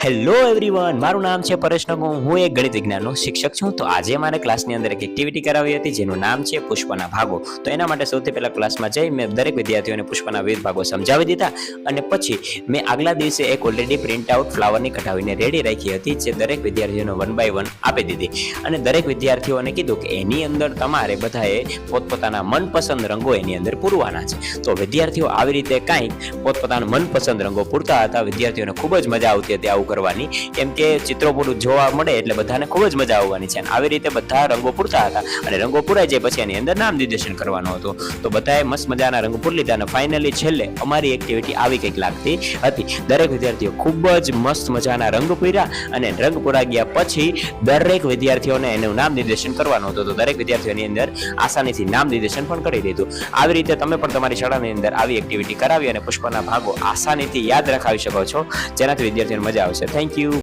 Hello everyone, મારું નામ છે પરેશ નગુ. હું એક ગણિત વિજ્ઞાનનો શિક્ષક છું. તો આજે મારે ક્લાસની અંદર એક એક્ટિવિટી કરાવી હતી જેનું નામ છે પુષ્પના ભાગો. તો એના માટે સૌથી પહેલા ક્લાસમાં જઈ મેં દરેક વિદ્યાર્થીઓને પુષ્પના વિવિધ ભાગો સમજાવી દીધા અને પછી મેં આગલા દિવસે એક ઓલરેડી પ્રિન્ટ આઉટ ફ્લાવરની કઢાવીને રેડી રાખી હતી જે દરેક વિદ્યાર્થીઓને 1 બાય 1 આપી દીધી અને દરેક વિદ્યાર્થીઓને કીધું કે એની અંદર તમારે બધાએ પોતપોતાના મનપસંદ રંગો એની અંદર પૂરવાના છે. તો વિદ્યાર્થીઓ આવી રીતે કાંઈક પોતપોતાના મનપસંદ રંગો પૂરતા હતા. વિદ્યાર્થીઓને ખૂબ જ મજા આવતી હતી આવું કરવાની, કેમ કે ચિત્રો પૂરું જોવા મળે એટલે બધાને ખૂબ જ મજા આવવાની છે. આવી રીતે બધા રંગો પૂરતા હતા અને રંગો પૂરાઈ જાય પછી એની અંદર નામ નિર્દેશન કરવાનું હતું. તો બધાએ મસ્ત મજાના રંગો પૂરી લીધા અને ફાઇનલી છેલ્લે અમારી એક્ટિવિટી આવી કંઈક લાગતી હતી. દરેક વિદ્યાર્થીઓ ખૂબ જ મસ્ત મજાના રંગ પૂર્યા અને રંગ પૂરા ગયા પછી દરેક વિદ્યાર્થીઓને એનું નામ નિર્દેશન કરવાનું હતું. તો દરેક વિદ્યાર્થીઓની અંદર આસાનીથી નામ નિર્દેશન પણ કરી દીધું. આવી રીતે તમે પણ તમારી શાળાની અંદર આવી એક્ટિવિટી કરાવી અને પુષ્પના ભાગો આસાનીથી યાદ રખાવી શકો છો, જેનાથી વિદ્યાર્થીઓને મજા આવશે. Thank you.